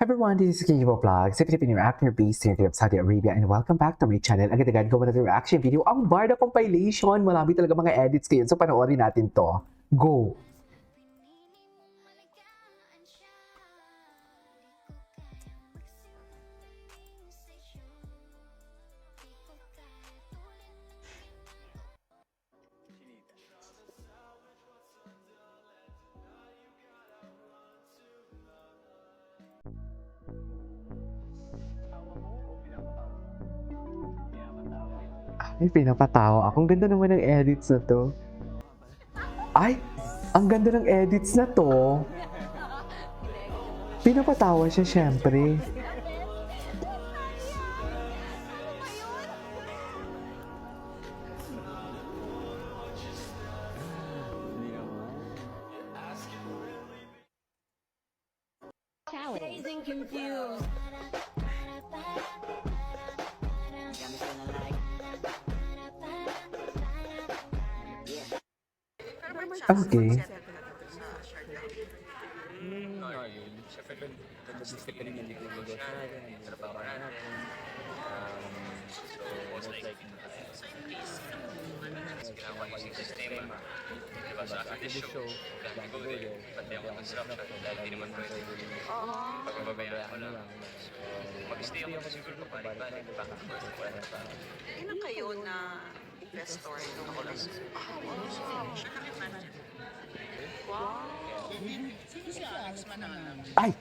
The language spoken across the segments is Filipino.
Hi everyone, this is Kikibo Vlogs, a Filipino actor based in Saudi Arabia, and welcome back to my channel. Agad-agad gawa natin reaction video, ang Barda compilation. Marami talaga mga edits ngayon, so panoorin natin to. Go! Ay, pinapatawa ako. Ang ganda naman ng edits na to. Ay, ang ganda ng edits na to. Pinapatawa siya, syempre. Dazed and confused. Okay. Siyempre, gusto ko rin hindi ko negosyo, trabaho natin. So, most likely, ginawa yung sistema. Diba, sa after the show, dahil ko din, pati ako construction, dahil di naman pwede. Pagbabayaan ko lang. So, mag-stay ako siguro pabalik-balik, baka wala pa. Ilan kayo na investor nung ako lang? Wow! Ay!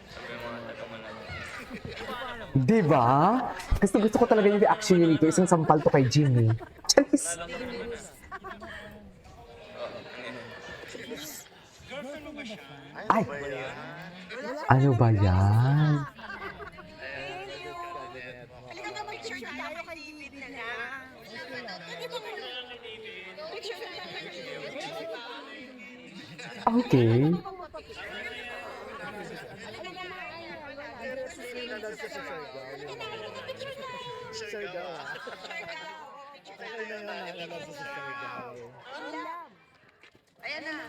Diba? Gusto ko talaga yung reaction niya nito. Isang sampal to kay Jimmy. Charis! Ay! Ano ba yan? Halika nga mag-picture tayo kay David na lang. Picture na lang kay David. Okay. Ayan na.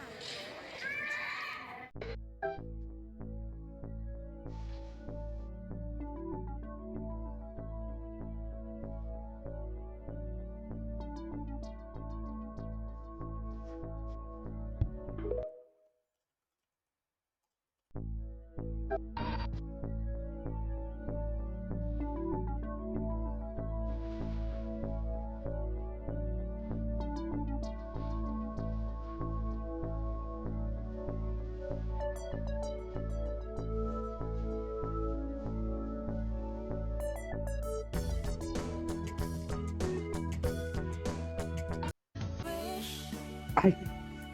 Ay!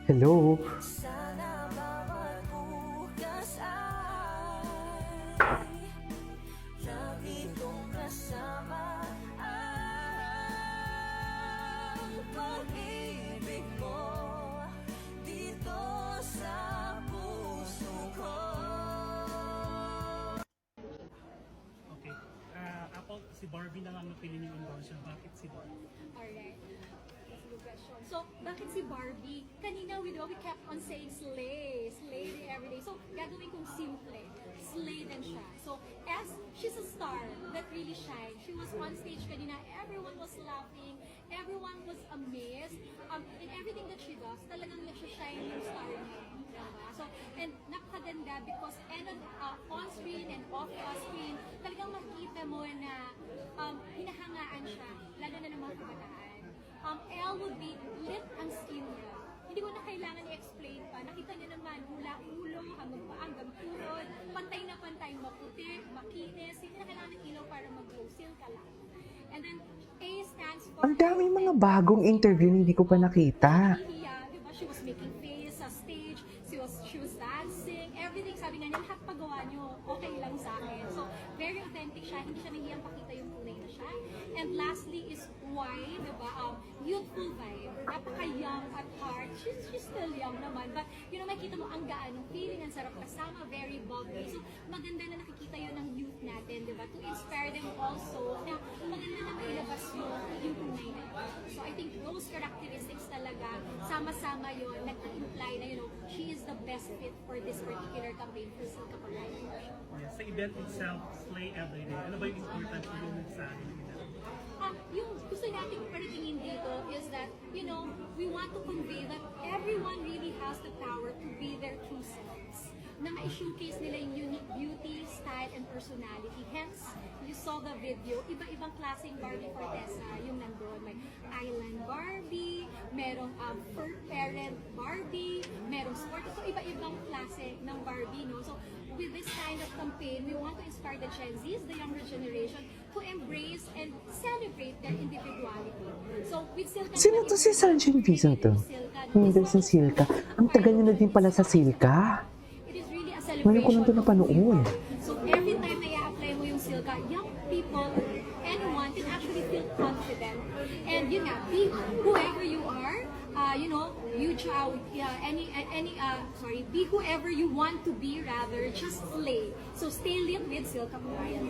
Hello! Sana bawat bukas ay lagi kong kasama ang pag-ibig mo dito sa puso ko. Okay. Apple, si Barbie na lang napili ni Indonesia. Bakit si Barbie? Alright. That's a good question. So, bakit si Barbie? Kanina we kept on saying slay. Slay every day. So, gagawin kong simple. Slay din siya. So, as she's a star that really shines. She was on stage kanina. Everyone was laughing. Everyone was amazed. In everything that she does, talagang nag-shine yung star niya. Diba? So, and napakaganda because on screen and off screen, talagang makikita mo na hinahangaan siya, lalo na ng mga kabataan. Elle would be lit ang skin niya. Hindi ko na kailangan i-explain pa. Nakita niya naman mula ulo hanggang paa hanggang tuhod. Pantay na pantay, maputi, makinis. Hindi na kailangan ng ilaw para mag-glow. Seal ka lang. And then, A stands for... Ang daming mga bagong interview na hindi ko pa nakita. Diba? She was making face sa stage. She was dancing. Everything. Sabi nga niya, lahat pagawa niyo, okay lang sa akin. So, very authentic siya. Hindi siya nahihiyang pakita yung tunay na siya. And lastly is why, diba? Youthful vibe. Napaka-young at heart. She's still young naman. But, makita mo ang gaan ng feeling. Ang sarap kasama. Very bubbly. So, maganda na nakikita yun ng youth natin. natin, di ba? To inspire them also na maganda na mailabas yung tunay na yun. So I think those characteristics talaga, sama-sama yun, nag-imply na, she is the best fit for this particular campaign for Silka Papaya. Yes, sa event itself, Slay Everyday, ano ba yung important yung mensahe nila? Yung gusto nating paratingin dito is that, we want to convey that everyone really has the power to be their true selves. Na ma-showcase nila yung unique beauty, style, and personality. Hence, you saw the video, iba-ibang klaseng Barbie Fortesa yung nandun. Like Island Barbie, merong fur parent Barbie, merong sport. So, iba-ibang klase ng Barbie, no? So, with this kind of campaign, we want to inspire the Gen Zs, the younger generation, to embrace and celebrate their individuality. So, with Silka... Sino to si Sunshine Visa to? Hindi si Silka. Ang tagal niyo na din pala sa Silka. It is really a Ngayon ko lang ito celebration. napanood. So every time na i-apply mo yung Silka, young people, anyone can actually feel confident. And yun nga, be whoever you are, be whoever you want to be rather, just slay. So stay lit with Silka Papaya.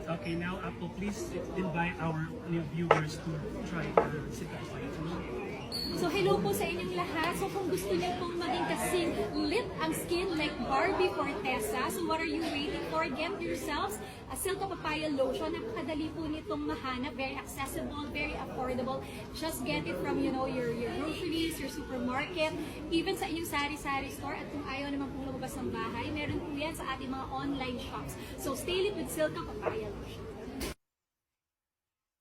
Okay, now Apple, please invite our new viewers to try Silka Papaya. So hello po sa inyong lahat. So kung gusto niyo pong maging kasing lit ang skin like Barbie Fortesa, so what are you waiting for? Get yourselves a Silka Papaya lotion. Napakadali po nitong mahanap. Very accessible, very affordable. Just get it from, your groceries, your supermarket, even sa inyong sari-sari store. At kung ayaw naman pong lumabas ng bahay, meron po yan sa ating mga online shops. So stay lit with Silka Papaya lotion.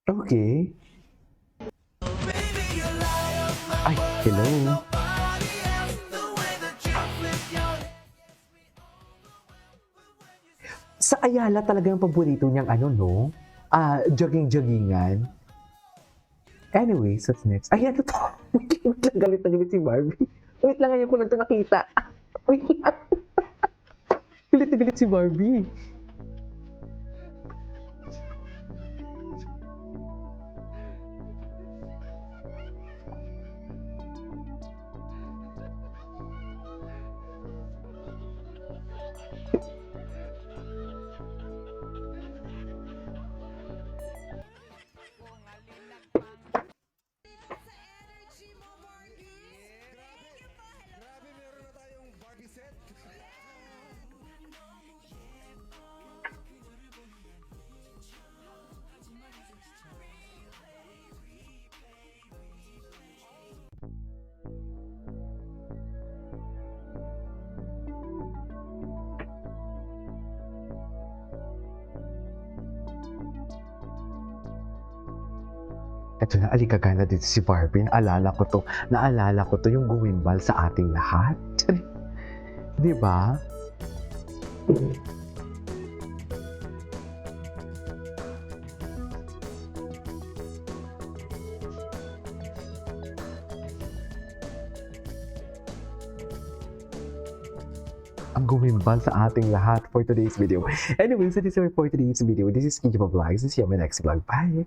Okay. Ay, hello. Sa Ayala talaga yung paborito niyang jogging-joggingan. Anyways, what's next? Ay, ano to? Wait lang, galit na galit si Barbie. Wait lang, ngayon ko lang ito nakita. Wait lang. Galit na galit si Barbie. Ito na, aligagana dito si Barbie. Naalala ko to yung guwimbal sa ating lahat. Di ba? Ang guwimbal sa ating lahat for today's video. Anyway, so this is for today's video. This is Kiki Vlogs. This is my next vlog. Bye!